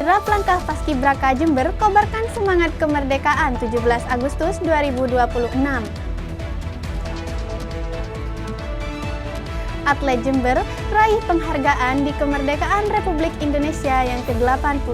Draft langkah Paskibraka Jember kobarkan semangat kemerdekaan 17 Agustus 2026. Atlet Jember raih penghargaan di kemerdekaan Republik Indonesia yang ke-81.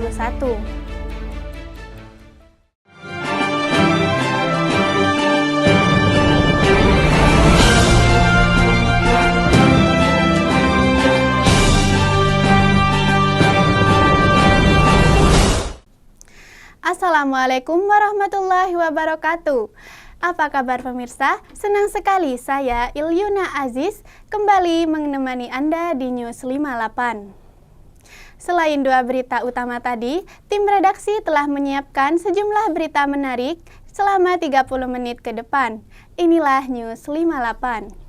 Assalamualaikum warahmatullahi wabarakatuh. Apa kabar pemirsa? Senang sekali saya Ilyuna Aziz kembali menemani Anda di News 58. Selain dua berita utama tadi, tim redaksi telah menyiapkan sejumlah berita menarik selama 30 menit ke depan. Inilah News 58.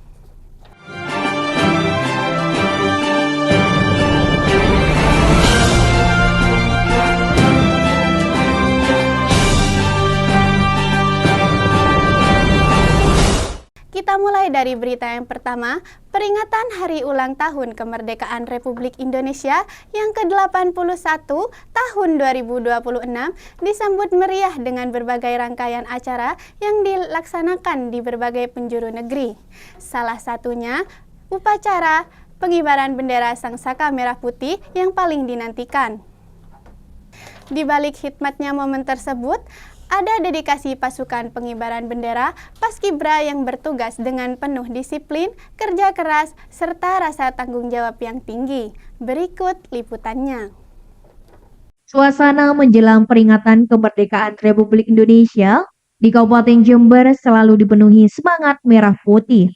Kita mulai dari berita yang pertama, peringatan Hari Ulang Tahun Kemerdekaan Republik Indonesia yang ke-81 tahun 2026 disambut meriah dengan berbagai rangkaian acara yang dilaksanakan di berbagai penjuru negeri. Salah satunya, upacara pengibaran bendera Sang Saka Merah Putih yang paling dinantikan. Di balik hikmatnya momen tersebut, ada dedikasi pasukan pengibaran bendera Paskibra yang bertugas dengan penuh disiplin, kerja keras, serta rasa tanggung jawab yang tinggi. Berikut liputannya. Suasana menjelang peringatan kemerdekaan Republik Indonesia di Kabupaten Jember selalu dipenuhi semangat merah putih.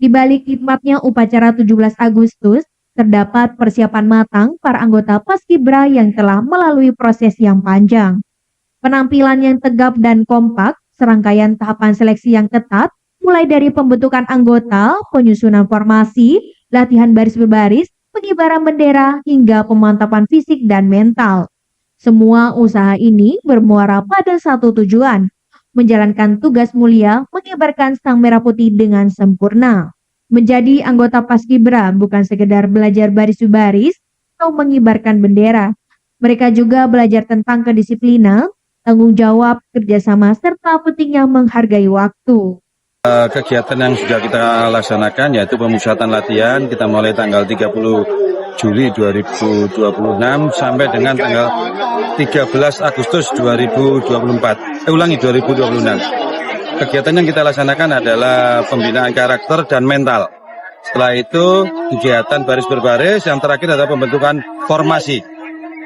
Di balik hikmatnya upacara 17 Agustus, terdapat persiapan matang para anggota Paskibra yang telah melalui proses yang panjang. Penampilan yang tegap dan kompak, serangkaian tahapan seleksi yang ketat, mulai dari pembentukan anggota, penyusunan formasi, latihan baris berbaris, pengibaran bendera, hingga pemantapan fisik dan mental. Semua usaha ini bermuara pada satu tujuan, menjalankan tugas mulia mengibarkan Sang Merah Putih dengan sempurna. Menjadi anggota Paskibra bukan sekedar belajar baris berbaris atau mengibarkan bendera. Mereka juga belajar tentang kedisiplinan, tanggung jawab, kerjasama, serta pentingnya menghargai waktu. Kegiatan yang sudah kita laksanakan yaitu pemusatan latihan, kita mulai tanggal 30 Juli 2026 sampai dengan tanggal 13 Agustus 2026. Kegiatan yang kita laksanakan adalah pembinaan karakter dan mental. Setelah itu kegiatan baris berbaris, yang terakhir adalah pembentukan formasi.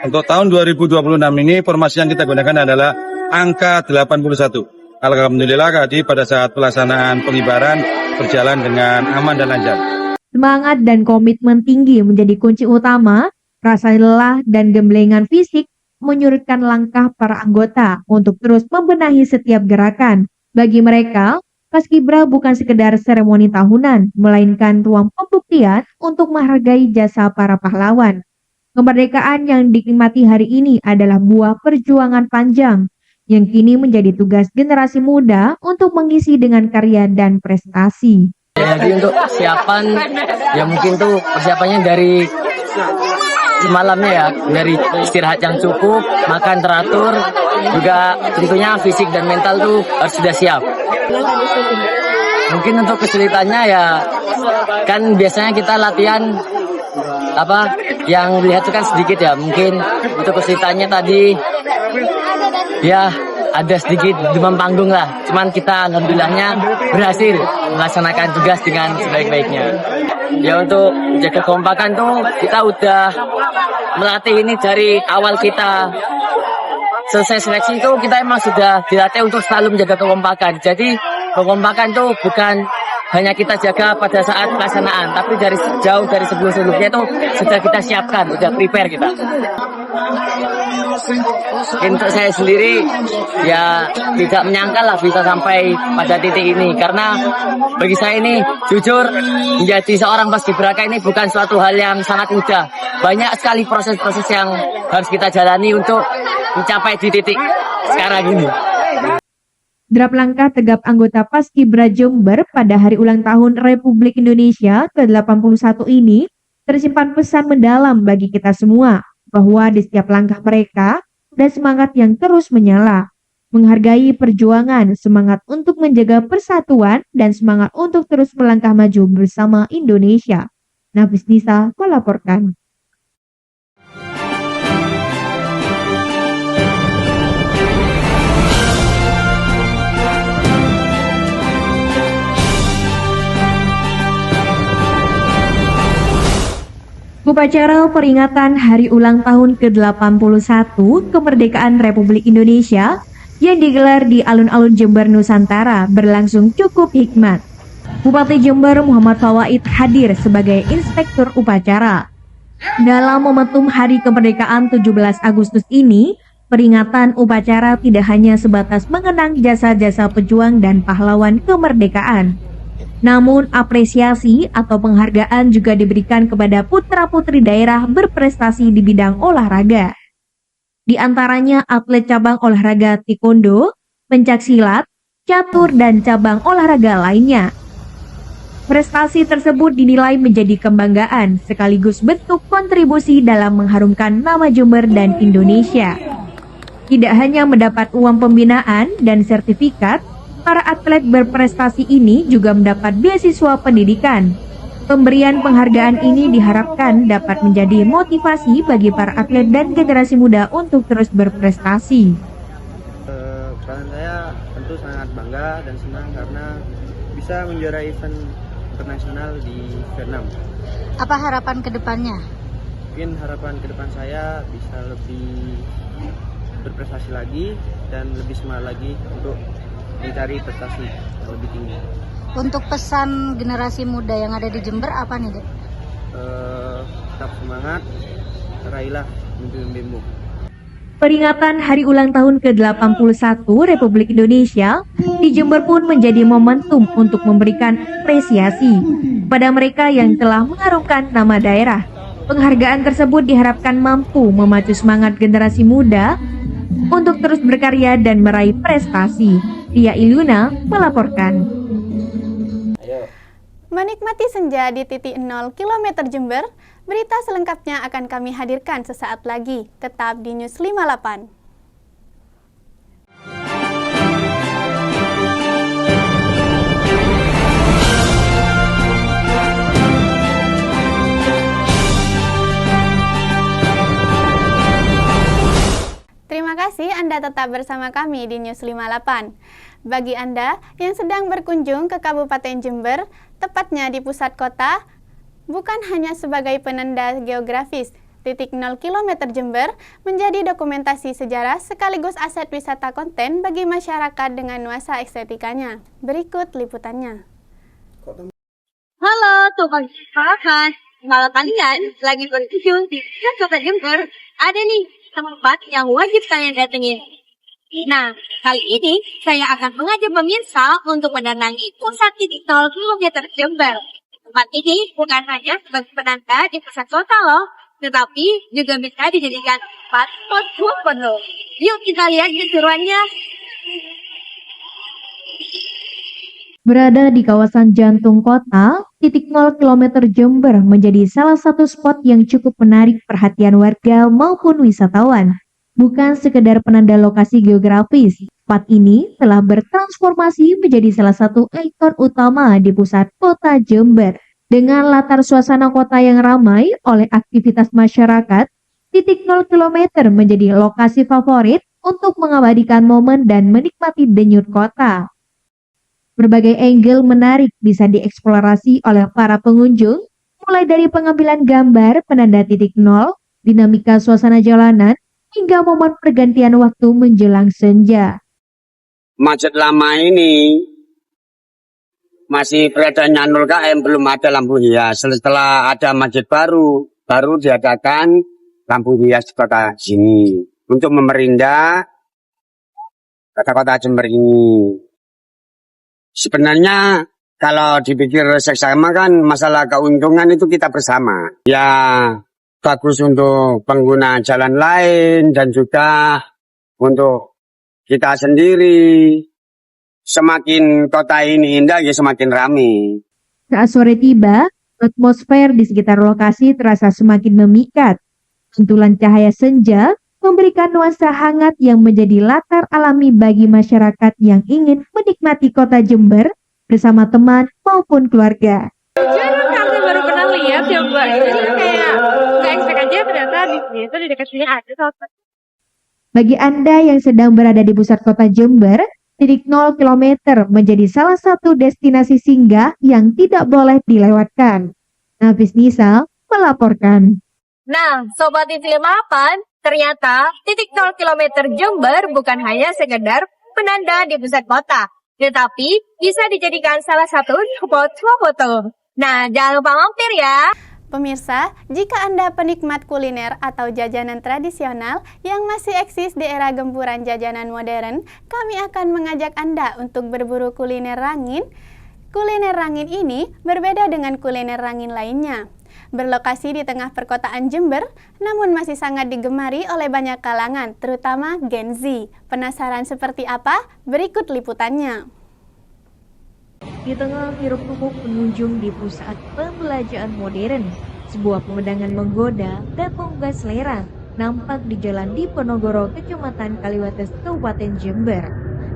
Untuk tahun 2026 ini formasi yang kita gunakan adalah angka 81. Alhamdulillah tadi pada saat pelaksanaan pengibaran berjalan dengan aman dan lancar. Semangat dan komitmen tinggi menjadi kunci utama. Rasa lelah dan gemblengan fisik menyurutkan langkah para anggota untuk terus membenahi setiap gerakan. Bagi mereka, Paskibra bukan sekedar seremoni tahunan, melainkan ruang pembuktian untuk menghargai jasa para pahlawan. Kemerdekaan yang dinikmati hari ini adalah buah perjuangan panjang yang kini menjadi tugas generasi muda untuk mengisi dengan karya dan prestasi. Jadi untuk persiapan, ya mungkin tuh persiapannya dari semalamnya ya, dari istirahat yang cukup, makan teratur, juga tentunya fisik dan mental tuh harus sudah siap. Mungkin untuk kesulitannya ya, kan biasanya kita latihan yang dilihat itu kan sedikit ya, mungkin untuk kesulitannya tadi ya ada sedikit demam panggung lah, cuman kita alhamdulillahnya berhasil melaksanakan tugas dengan sebaik-baiknya. Ya untuk jaga kekompakan tuh kita udah melatih ini dari awal kita selesai seleksi itu, kita emang sudah dilatih untuk selalu menjaga kekompakan. Jadi kekompakan tuh bukan hanya kita jaga pada saat pelaksanaan, tapi dari jauh dari sebelum-sebelumnya itu sudah kita siapkan, sudah prepare kita. Untuk saya sendiri ya tidak menyangka lah bisa sampai pada titik ini, karena bagi saya ini jujur menjadi seorang Paskibraka ini bukan suatu hal yang sangat mudah. Banyak sekali proses-proses yang harus kita jalani untuk mencapai di titik sekarang ini. Draft langkah tegap anggota Paskibra Jember pada Hari Ulang Tahun Republik Indonesia ke-81 ini tersimpan pesan mendalam bagi kita semua. bahwa di setiap langkah mereka ada semangat yang terus menyala, menghargai perjuangan, semangat untuk menjaga persatuan, dan semangat untuk terus melangkah maju bersama Indonesia. Nafis Nisa melaporkan. Upacara peringatan Hari Ulang Tahun ke-81 Kemerdekaan Republik Indonesia yang digelar di alun-alun Jember, Nusantara berlangsung cukup hikmat. Bupati Jember Muhammad Fawaid hadir sebagai inspektur upacara. Dalam momentum Hari Kemerdekaan 17 Agustus ini, peringatan upacara tidak hanya sebatas mengenang jasa-jasa pejuang dan pahlawan kemerdekaan. Namun apresiasi atau penghargaan juga diberikan kepada putra-putri daerah berprestasi di bidang olahraga. Di antaranya atlet cabang olahraga taekwondo, pencaksilat, catur, dan cabang olahraga lainnya. Prestasi tersebut dinilai menjadi kebanggaan sekaligus bentuk kontribusi dalam mengharumkan nama Jember dan Indonesia. Tidak hanya mendapat uang pembinaan dan sertifikat, para atlet berprestasi ini juga mendapat beasiswa pendidikan. Pemberian penghargaan ini diharapkan dapat menjadi motivasi bagi para atlet dan generasi muda untuk terus berprestasi. Peran saya tentu sangat bangga dan senang karena bisa menjuarai event internasional di Vietnam. Apa harapan ke depannya? Mungkin harapan ke depan saya bisa lebih berprestasi lagi dan lebih semangat lagi untuk mencari prestasi yang lebih tinggi. Untuk pesan generasi muda yang ada di Jember apa nih, Dek? Tetap semangat, raihlah mimpi-mimpimu. Peringatan Hari Ulang Tahun ke-81 Republik Indonesia di Jember pun menjadi momentum untuk memberikan apresiasi pada mereka yang telah mengharumkan nama daerah. Penghargaan tersebut diharapkan mampu memacu semangat generasi muda untuk terus berkarya dan meraih prestasi. Tia Ilyuna melaporkan. Menikmati senja di titik 0 km Jember, berita selengkapnya akan kami hadirkan sesaat lagi. Tetap di News 58. Terima kasih Anda tetap bersama kami di News 58. Bagi Anda yang sedang berkunjung ke Kabupaten Jember, tepatnya di pusat kota, bukan hanya sebagai penanda geografis, titik 0 km Jember menjadi dokumentasi sejarah sekaligus aset wisata konten bagi masyarakat dengan nuansa estetikanya. Berikut liputannya. Halo, tukang makan. Kalau kalian lagi berkunjung di Kota Jember, ada nih tempat yang wajib kalian datengin. Nah, kali ini saya akan mengajak pemirsa untuk mendatangi pusat titik 0 km Jember. Tempat ini bukan hanya sebagai penanda di pusat kota loh, tetapi juga bisa dijadikan tempat foto penuh. Yuk kita lihat keseruannya. Berada di kawasan jantung kota, titik 0 km Jember menjadi salah satu spot yang cukup menarik perhatian warga maupun wisatawan. Bukan sekedar penanda lokasi geografis, spot ini telah bertransformasi menjadi salah satu ikon utama di pusat kota Jember. Dengan latar suasana kota yang ramai oleh aktivitas masyarakat, titik 0 km menjadi lokasi favorit untuk mengabadikan momen dan menikmati denyut kota. Berbagai angle menarik bisa dieksplorasi oleh para pengunjung, mulai dari pengambilan gambar penanda titik 0, dinamika suasana jalanan, hingga momen pergantian waktu menjelang senja. Masjid lama ini masih beradanya 0 km, belum ada lampu hias. Setelah ada masjid baru diadakan lampu hias di kota sini untuk memerindah kota-kota Jember ini. Sebenarnya kalau dipikir seksama kan masalah keuntungan itu kita bersama. Ya bagus untuk pengguna jalan lain dan juga untuk kita sendiri. Semakin kota ini indah ya semakin ramai. Saat sore tiba, atmosfer di sekitar lokasi terasa semakin memikat. Pantulan cahaya senja memberikan nuansa hangat yang menjadi latar alami bagi masyarakat yang ingin menikmati kota Jember bersama teman maupun keluarga. Jarang kali baru pernah lihat Jember. Jadi kayak nggak expect aja ternyata di sini itu di dekat sini ada salah. Bagi Anda yang sedang berada di pusat kota Jember, titik 0 km menjadi salah satu destinasi singgah yang tidak boleh dilewatkan. Nafis Nisa melaporkan. Nah, Sobat TV 8, ternyata titik 0 km Jember bukan hanya sekedar penanda di pusat kota, tetapi bisa dijadikan salah satu spot foto. Nah, jangan lupa mampir ya. Pemirsa, jika Anda penikmat kuliner atau jajanan tradisional yang masih eksis di era gempuran jajanan modern, kami akan mengajak Anda untuk berburu kuliner Rangin. Kuliner Rangin ini berbeda dengan kuliner Rangin lainnya. Berlokasi di tengah perkotaan Jember, namun masih sangat digemari oleh banyak kalangan, terutama Gen Z. Penasaran seperti apa? Berikut liputannya. Di tengah hiruk-pikuk pengunjung di pusat pembelanjaan modern, sebuah pemandangan menggoda dan menggugah selera nampak di Jalan Diponegoro, Kecamatan Kaliwates, Kabupaten Jember.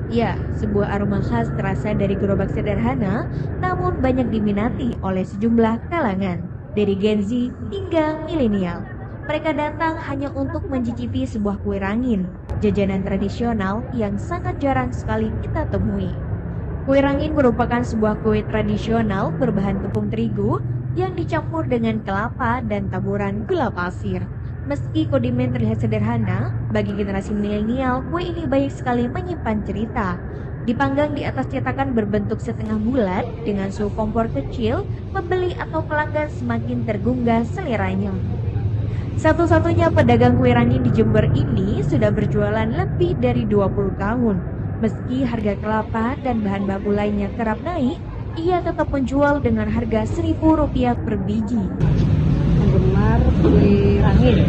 Ya, sebuah aroma khas terasa dari gerobak sederhana, namun banyak diminati oleh sejumlah kalangan, dari Gen Z hingga milenial. Mereka datang hanya untuk mencicipi sebuah kue Rangin, jajanan tradisional yang sangat jarang sekali kita temui. Kue Rangin merupakan sebuah kue tradisional berbahan tepung terigu yang dicampur dengan kelapa dan taburan gula pasir. Meski kondimen terlihat sederhana, bagi generasi milenial, kue ini banyak sekali menyimpan cerita. Dipanggang di atas cetakan berbentuk setengah bulat dengan suhu kompor kecil, pembeli atau pelanggan semakin tergugah seleranya. Satu-satunya pedagang kue Rangin di Jember ini sudah berjualan lebih dari 20 tahun. Meski harga kelapa dan bahan baku lainnya kerap naik, ia tetap menjual dengan harga Rp1.000 per biji. Penggemar kue Rangin.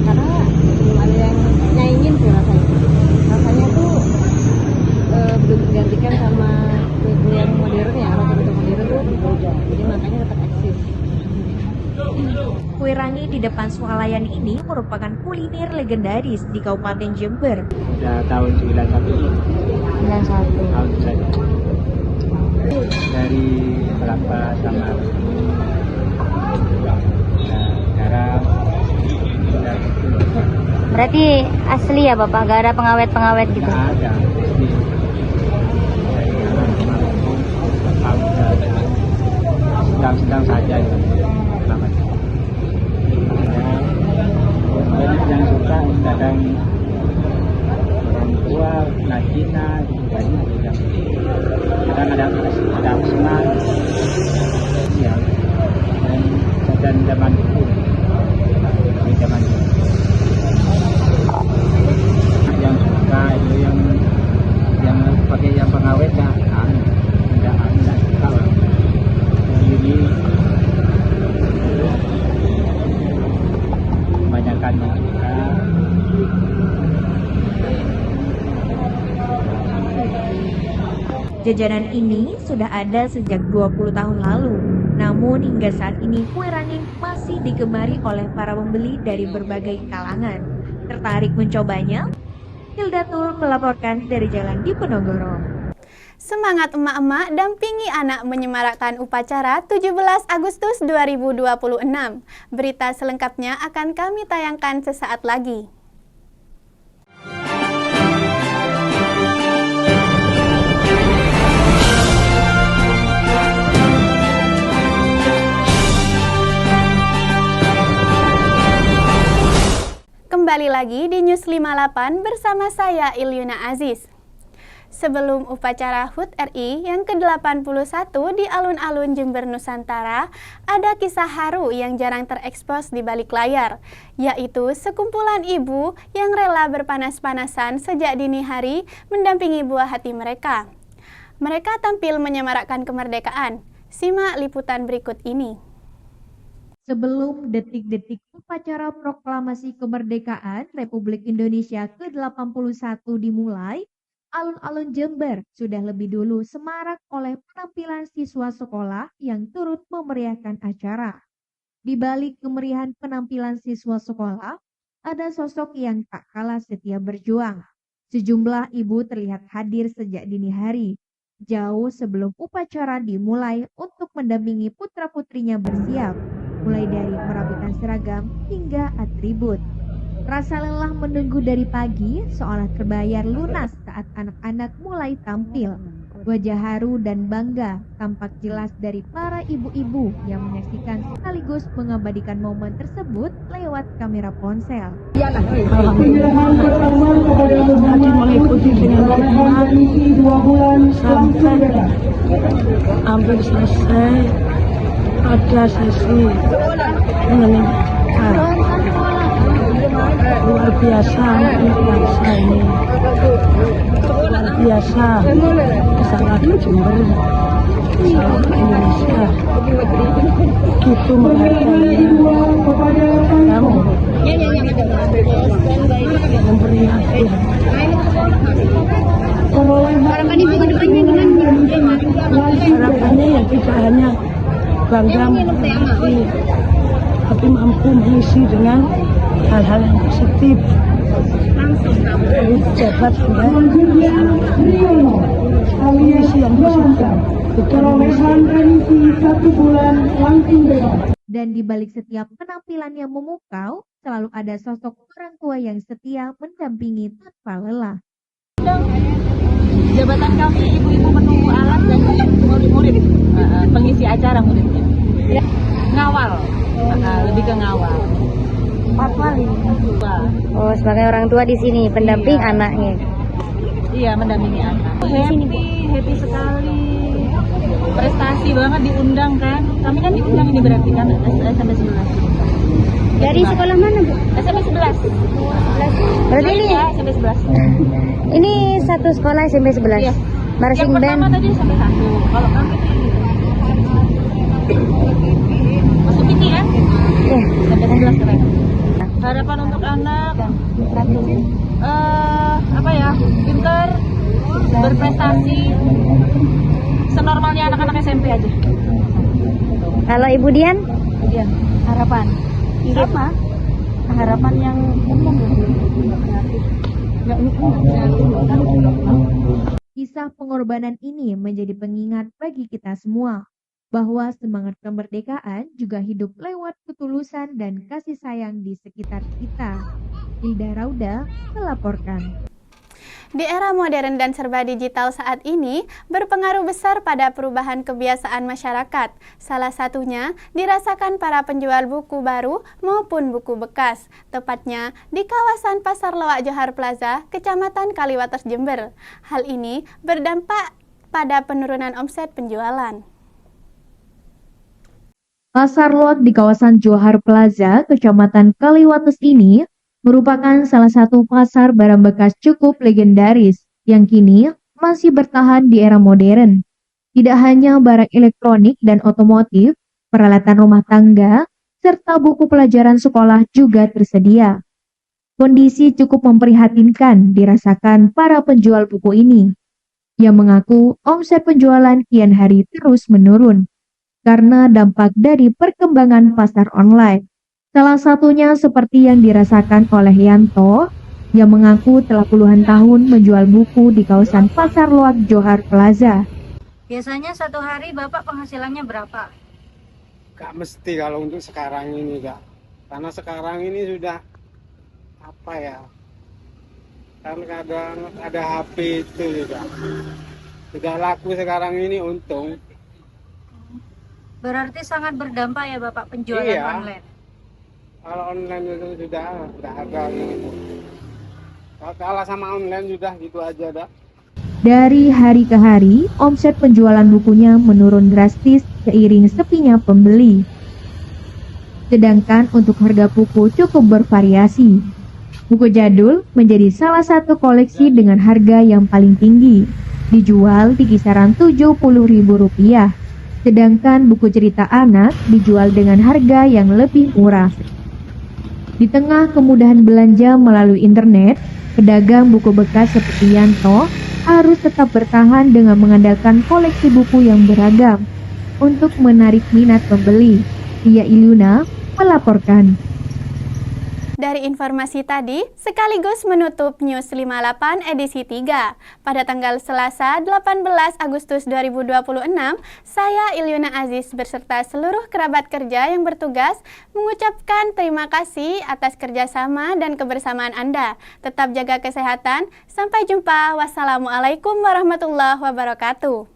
Karena belum ada yang nyaingin sih rasanya. Rasanya tuh belum tergantikan sama kue-kue yang modern ya, rata-rata modern tuh berbeda. Jadi makanya tetap eksis. Kue Rangin di depan swalayan ini merupakan kuliner legendaris di Kabupaten Jember. Sudah tahun 91. Tahun 91. Dari kelapa sama garam. Berarti asli ya Bapak, gak ada pengawet-pengawet gitu? Nggak ada. Sedang-sedang saja itu. Banyak yang suka, kadang orang tua, Cina, banyak yang kadang ada pesanan, ya, dan zaman dulu, di zaman dulu. Yang suka itu yang pakai yang pengawet ya, enggak suka lah. Jadi kebanyakan yang suka. Jajanan ini sudah ada sejak 20 tahun lalu. Namun hingga saat ini kue Rangin masih digemari oleh para pembeli dari berbagai kalangan. Tertarik mencobanya? Hildatul melaporkan dari Jalan Diponegoro. Semangat emak-emak dampingi anak menyemarakkan upacara 17 Agustus 2026. Berita selengkapnya akan kami tayangkan sesaat lagi. Kembali lagi di News 58 bersama saya Ilyuna Aziz. Sebelum upacara HUT RI yang ke-81 di alun-alun Jember Nusantara, ada kisah haru yang jarang terekspos di balik layar, yaitu sekumpulan ibu yang rela berpanas-panasan sejak dini hari mendampingi buah hati mereka. Mereka tampil menyemarakkan kemerdekaan. Simak liputan berikut ini. Sebelum detik-detik upacara proklamasi kemerdekaan Republik Indonesia ke-81 dimulai, alun-alun Jember sudah lebih dulu semarak oleh penampilan siswa sekolah yang turut memeriahkan acara. Di balik kemeriahan penampilan siswa sekolah, ada sosok yang tak kalah setia berjuang. Sejumlah ibu terlihat hadir sejak dini hari, jauh sebelum upacara dimulai untuk mendampingi putra-putrinya bersiap, mulai dari merapikan seragam hingga atribut. Rasa lelah menunggu dari pagi seolah terbayar lunas saat anak-anak mulai tampil. Wajah haru dan bangga tampak jelas dari para ibu-ibu yang menyaksikan sekaligus mengabadikan momen tersebut lewat kamera ponsel. Penyerahan pertama kepada Muhammad mengikuti penyerahan misi 2 bulan sampai hampir selesai. Ada sesi menenangkan luar biasa anak bangsa ini, luar biasa sangat Jember, sangat Indonesia begitu menghargai kamu memperingati harapannya ya tidak hanya bangga memperingati, tapi mampu mengisi dengan hal-hal yang positif. Jabat mengisi yang positif. Dan di balik setiap penampilan yang memukau, selalu ada sosok orang tua yang setia mendampingi tanpa lelah. Jabatan kami ibu-ibu menunggu alat dan murid-murid pengisi acara muridnya. Ngawal, lebih ke ngawal. 4 kali. Oh, sebagai orang tua di sini, pendamping anaknya. Iya, mendampingi anak. Happy sekali. Prestasi banget diundang kan. Kami kan diundang ini berarti kan SMP 11. Dari sekolah mana, Bu? SMP 11. Berarti ini ya, SMP 11. Ini satu sekolah SMP 11. Iya. Marching Yang band. pertama tadi SMP 1. Kalau kami masuk tinggi kan? Iya. SMP 11 keren. Harapan untuk anak apa ya, pinter, berprestasi, senormalnya anak-anak SMP aja. Kalau Ibu Dian? Iya, harapan sama harapan yang umum. Kisah pengorbanan ini menjadi pengingat bagi kita semua bahwa semangat kemerdekaan juga hidup lewat ketulusan dan kasih sayang di sekitar kita. Hilda Rauda melaporkan. Di era modern dan serba digital saat ini, berpengaruh besar pada perubahan kebiasaan masyarakat. Salah satunya dirasakan para penjual buku baru maupun buku bekas, tepatnya di kawasan Pasar Loak Johar Plaza, Kecamatan Kaliwates, Jember. Hal ini berdampak pada penurunan omset penjualan. Pasar Loak di kawasan Johar Plaza, Kecamatan Kaliwates ini merupakan salah satu pasar barang bekas cukup legendaris yang kini masih bertahan di era modern. Tidak hanya barang elektronik dan otomotif, peralatan rumah tangga, serta buku pelajaran sekolah juga tersedia. Kondisi cukup memprihatinkan dirasakan para penjual buku ini, yang mengaku omset penjualan kian hari terus menurun karena dampak dari perkembangan pasar online. Salah satunya seperti yang dirasakan oleh Yanto, yang mengaku telah puluhan tahun menjual buku di kawasan Pasar Loak Johar Plaza. Biasanya satu hari Bapak penghasilannya berapa? Gak mesti kalau untuk sekarang ini, Kak. Karena sekarang ini sudah apa ya? Kan kadang ada HP itu juga. Sudah laku sekarang ini, untung. Berarti sangat berdampak ya Bapak penjualan online. Kalau online itu sudah ada gitu. Kalau kalah sama online sudah gitu aja dah. Dari hari ke hari, omset penjualan bukunya menurun drastis seiring sepinya pembeli. Sedangkan untuk harga buku cukup bervariasi. Buku jadul menjadi salah satu koleksi dengan harga yang paling tinggi, dijual di kisaran Rp70.000. Sedangkan buku cerita anak dijual dengan harga yang lebih murah. Di tengah kemudahan belanja melalui internet, pedagang buku bekas seperti Yanto harus tetap bertahan dengan mengandalkan koleksi buku yang beragam untuk menarik minat pembeli. Tia Ilyuna melaporkan. Dari informasi tadi, sekaligus menutup News 58 edisi 3. Pada tanggal Selasa 18 Agustus 2026, saya Ilyuna Aziz beserta seluruh kerabat kerja yang bertugas mengucapkan terima kasih atas kerjasama dan kebersamaan Anda. Tetap jaga kesehatan. Sampai jumpa. Wassalamualaikum warahmatullahi wabarakatuh.